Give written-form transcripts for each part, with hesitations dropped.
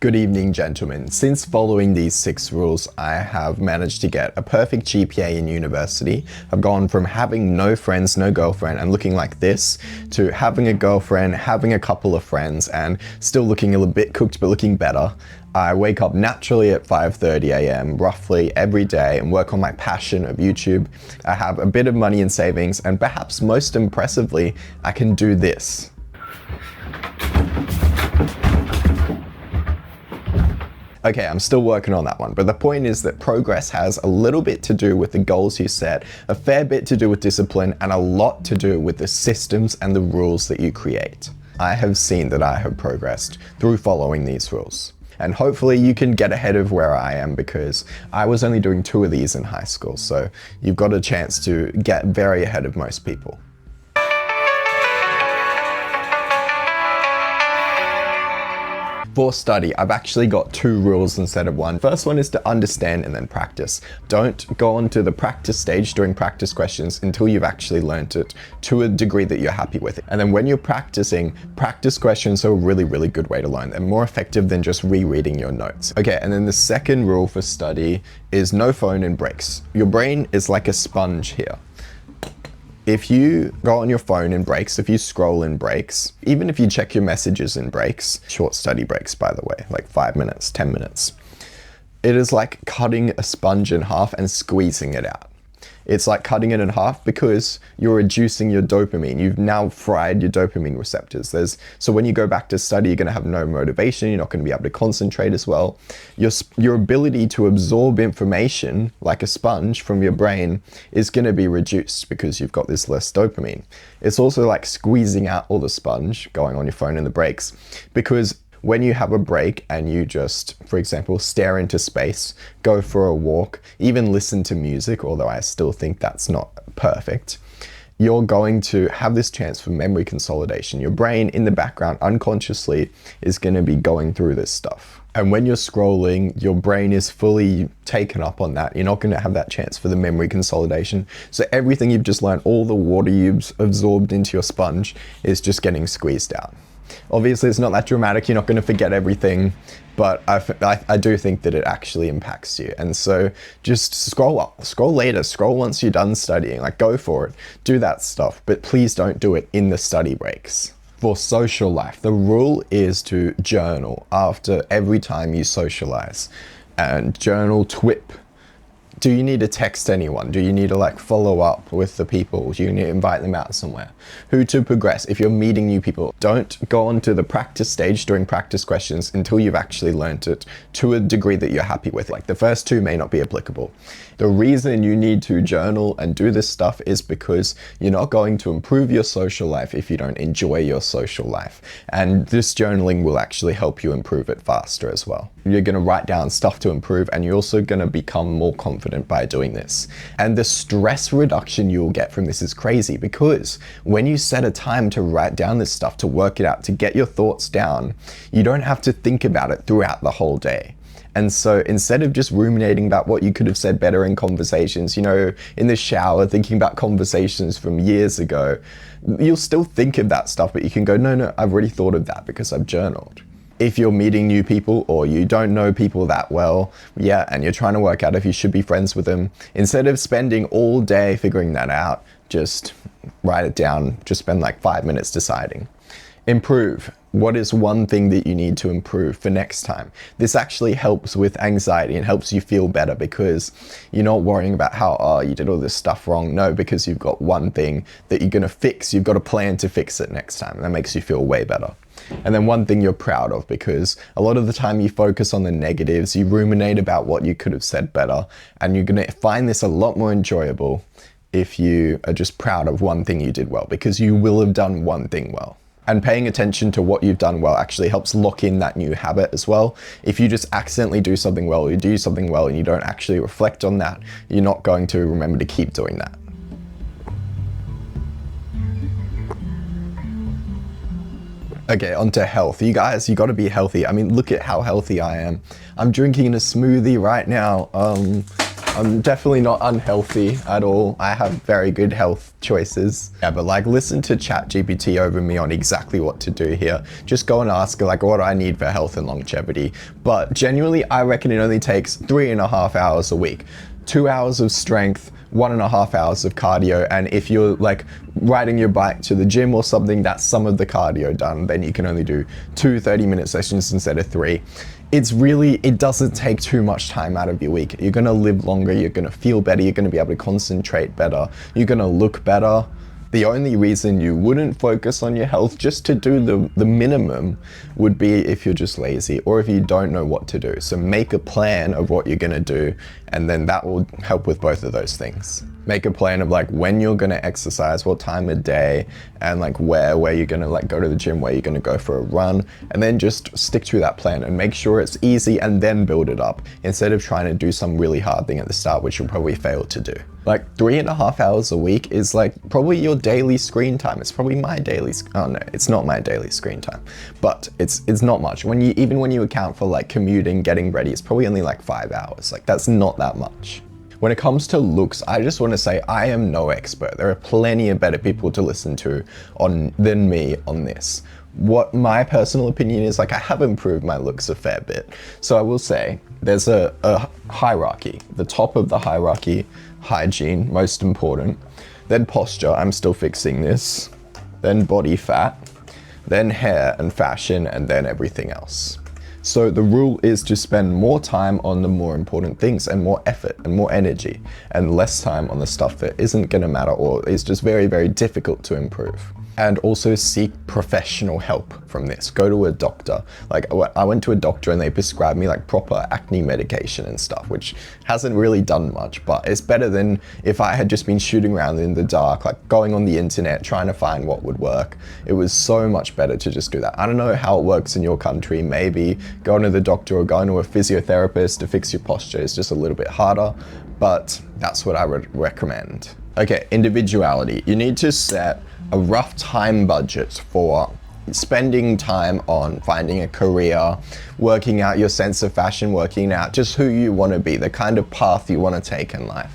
Good evening, gentlemen. Since following these 6 rules, I have managed to get a perfect GPA in university. I've gone from having no friends, no girlfriend, and looking like this, to having a girlfriend, having a couple of friends, and still looking a little bit cooked, but looking better. I wake up naturally at 5:30 a.m. roughly every day and work on my passion of YouTube. I have a bit of money in savings, and perhaps most impressively, I can do this. Okay, I'm still working on that one, but the point is that progress has a little bit to do with the goals you set, a fair bit to do with discipline, and a lot to do with the systems and the rules that you create. I have seen that I have progressed through following these rules. And hopefully you can get ahead of where I am, because I was only doing 2 of these in high school, so you've got a chance to get very ahead of most people. For study, I've actually got 2 rules instead of 1. First one is to understand and then practice. Don't go on to the practice stage doing practice questions until you've actually learnt it to a degree that you're happy with it. And then when you're practicing, practice questions are a really, really good way to learn. They're more effective than just rereading your notes. Okay, and then the second rule for study is no phone in breaks. Your brain is like a sponge here. If you go on your phone in breaks, if you scroll in breaks, even if you check your messages in breaks, short study breaks, by the way, like 5 minutes, 10 minutes, it is like cutting a sponge in half and squeezing it out. It's like cutting it in half because you're reducing your dopamine. You've now fried your dopamine receptors. So when you go back to study, you're going to have no motivation. You're not going to be able to concentrate as well. Your ability to absorb information like a sponge from your brain is going to be reduced because you've got this less dopamine. It's also like squeezing out all the sponge going on your phone in the breaks, because when you have a break and you just, for example, stare into space, go for a walk, even listen to music, although I still think that's not perfect, you're going to have this chance for memory consolidation. Your brain in the background unconsciously is going to be going through this stuff. And when you're scrolling, your brain is fully taken up on that. You're not going to have that chance for the memory consolidation. So everything you've just learned, all the water you've absorbed into your sponge, is just getting squeezed out. Obviously, it's not that dramatic. You're not going to forget everything, but I do think that it actually impacts you. And so just scroll up, scroll later, scroll once you're done studying, like go for it, do that stuff, but please don't do it in the study breaks. For social life, the rule is to journal after every time you socialize, and journal TWIP. Do you need to text anyone? Do you need to like follow up with the people? Do you need to invite them out somewhere? Who to progress? If you're meeting new people, don't go on to the practice stage doing practice questions until you've actually learnt it to a degree that you're happy with. Like the first 2 may not be applicable. The reason you need to journal and do this stuff is because you're not going to improve your social life if you don't enjoy your social life. And this journaling will actually help you improve it faster as well. You're going to write down stuff to improve, and you're also going to become more confident by doing this. And the stress reduction you'll get from this is crazy, because when you set a time to write down this stuff, to work it out, to get your thoughts down, you don't have to think about it throughout the whole day. And so instead of just ruminating about what you could have said better in conversations, you know, in the shower, thinking about conversations from years ago, you'll still think of that stuff, but you can go, no, I've already thought of that because I've journaled. If you're meeting new people or you don't know people that well, and you're trying to work out if you should be friends with them, instead of spending all day figuring that out, just write it down, just spend like 5 minutes deciding. Improve. What is one thing that you need to improve for next time? This actually helps with anxiety and helps you feel better, because you're not worrying about how, oh, you did all this stuff wrong. No, because you've got one thing that you're going to fix. You've got a plan to fix it next time. And that makes you feel way better. And then one thing you're proud of, because a lot of the time you focus on the negatives, you ruminate about what you could have said better, and you're going to find this a lot more enjoyable if you are just proud of one thing you did well, because you will have done one thing well. And paying attention to what you've done well actually helps lock in that new habit as well. If you just accidentally do something well, or you do something well and you don't actually reflect on that, you're not going to remember to keep doing that. Okay, on to health. You guys, you gotta be healthy. I mean, look at how healthy I am. I'm drinking a smoothie right now. I'm definitely not unhealthy at all. I have very good health choices. Yeah, but like listen to ChatGPT over me on exactly what to do here. Just go and ask like what I need for health and longevity. But genuinely, I reckon it only takes 3.5 hours a week. 2 hours of strength, 1.5 hours of cardio, and if you're like riding your bike to the gym or something, that's some of the cardio done, then you can only do 2 30-minute sessions instead of 3. It doesn't take too much time out of your week. You're gonna live longer, you're gonna feel better, you're gonna be able to concentrate better, you're gonna look better. The only reason you wouldn't focus on your health just to do the minimum would be if you're just lazy or if you don't know what to do. So make a plan of what you're gonna do, and then that will help with both of those things. Make a plan of like when you're gonna exercise, what time of day, and like where you're gonna like go to the gym, where you're gonna go for a run, and then just stick to that plan and make sure it's easy and then build it up instead of trying to do some really hard thing at the start, which you'll probably fail to do. Like 3.5 hours a week is like probably your daily screen time. It's probably my daily, oh no, it's not my daily screen time, but it's not much. Even when you account for like commuting, getting ready, it's probably only like 5 hours. Like that's not that much. When it comes to looks, I just want to say I am no expert. There are plenty of better people to listen to than me on this. What my personal opinion is, like I have improved my looks a fair bit. So I will say there's a hierarchy. The top of the hierarchy, hygiene, most important. Then posture, I'm still fixing this. Then body fat, then hair and fashion, and then everything else. So the rule is to spend more time on the more important things and more effort and more energy, and less time on the stuff that isn't gonna matter or is just very, very difficult to improve. And also seek professional help from this. Go to a doctor. Like I went to a doctor and they prescribed me like proper acne medication and stuff, which hasn't really done much, but it's better than if I had just been shooting around in the dark, like going on the internet, trying to find what would work. It was so much better to just do that. I don't know how it works in your country. Maybe going to the doctor or going to a physiotherapist to fix your posture is just a little bit harder, but that's what I would recommend. Okay, individuality. You need to set a rough time budget for spending time on finding a career, working out your sense of fashion, working out just who you want to be, the kind of path you want to take in life.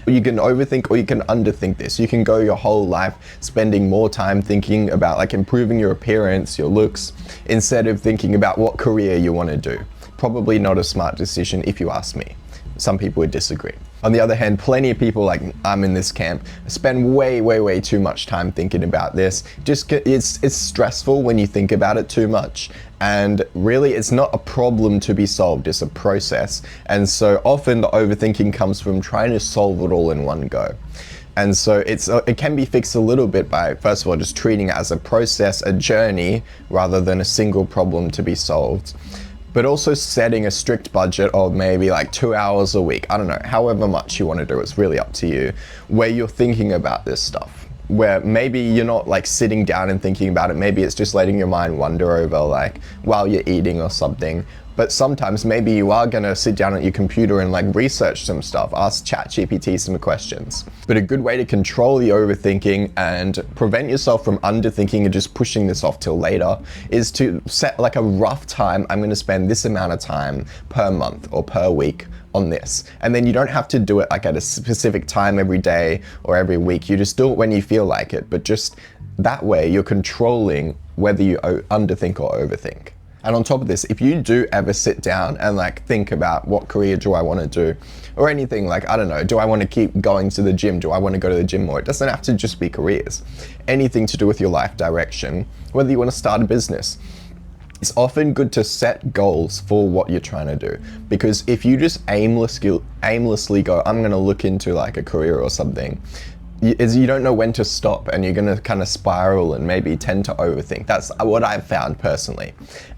You can overthink or you can underthink this. You can go your whole life spending more time thinking about like improving your appearance, your looks, instead of thinking about what career you want to do. Probably not a smart decision if you ask me. Some people would disagree. On the other hand, plenty of people, like I'm in this camp, spend way too much time thinking about this. It's stressful when you think about it too much. And really, it's not a problem to be solved, it's a process. And so often the overthinking comes from trying to solve it all in one go. And so it can be fixed a little bit by, first of all, just treating it as a process, a journey, rather than a single problem to be solved. But also setting a strict budget of maybe like 2 hours a week. I don't know, however much you want to do, it's really up to you, where you're thinking about this stuff. Where maybe you're not like sitting down and thinking about it, maybe it's just letting your mind wander over like while you're eating or something. But sometimes maybe you are gonna sit down at your computer and like research some stuff, ask ChatGPT some questions. But a good way to control the overthinking and prevent yourself from underthinking and just pushing this off till later is to set like a rough time. I'm gonna spend this amount of time per month or per week on this. And then you don't have to do it like at a specific time every day or every week. You just do it when you feel like it, but just that way you're controlling whether you underthink or overthink. And on top of this, if you do ever sit down and like think about what career do I want to do or anything, like, I don't know, do I want to keep going to the gym? Do I want to go to the gym more? It doesn't have to just be careers. Anything to do with your life direction, whether you want to start a business. It's often good to set goals for what you're trying to do, because if you just aimlessly go, I'm going to look into like a career or something, you don't know when to stop and you're going to kind of spiral and maybe tend to overthink. That's what I've found personally.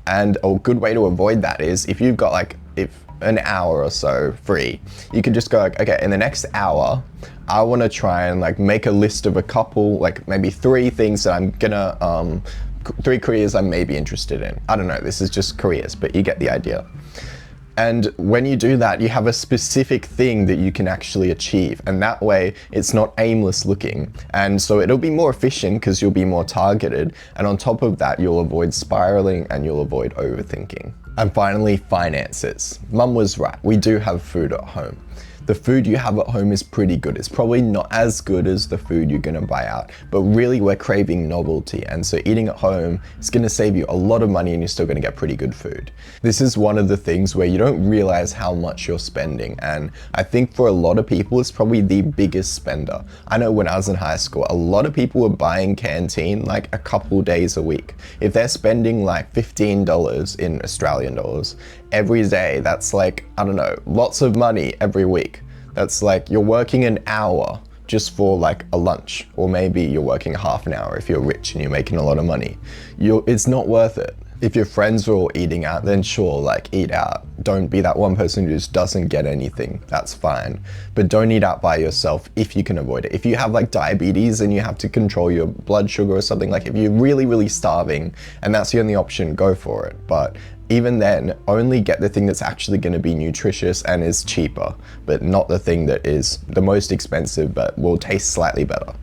And a good way to avoid that is if you've got like an hour or so free, you can just go like, okay, in the next hour, I want to try and like make a list of a couple, like maybe 3 things that I'm gonna, 3 careers I may be interested in. I don't know, this is just careers, but you get the idea. And when you do that, you have a specific thing that you can actually achieve. And that way it's not aimless looking. And so it'll be more efficient because you'll be more targeted. And on top of that, you'll avoid spiraling and you'll avoid overthinking. And finally, finances. Mum was right. We do have food at home. the food you have at home is pretty good. It's probably not as good as the food you're gonna buy out, but really we're craving novelty. And so eating at home is gonna save you a lot of money and you're still gonna get pretty good food. This is one of the things where you don't realize how much you're spending. And I think for a lot of people, it's probably the biggest spender. I know when I was in high school, a lot of people were buying canteen like a couple days a week. If they're spending like $15 in Australian dollars every day, that's like, I don't know, lots of money every week. That's like you're working an hour just for like a lunch, or maybe you're working half an hour if you're rich and you're making a lot of money. It's not worth it. If your friends are all eating out, then sure, like eat out. Don't be that one person who just doesn't get anything. That's fine. But don't eat out by yourself if you can avoid it. If you have like diabetes and you have to control your blood sugar or something, like if you're really, really starving and that's the only option, go for it. But even then, only get the thing that's actually going to be nutritious and is cheaper, but not the thing that is the most expensive but will taste slightly better.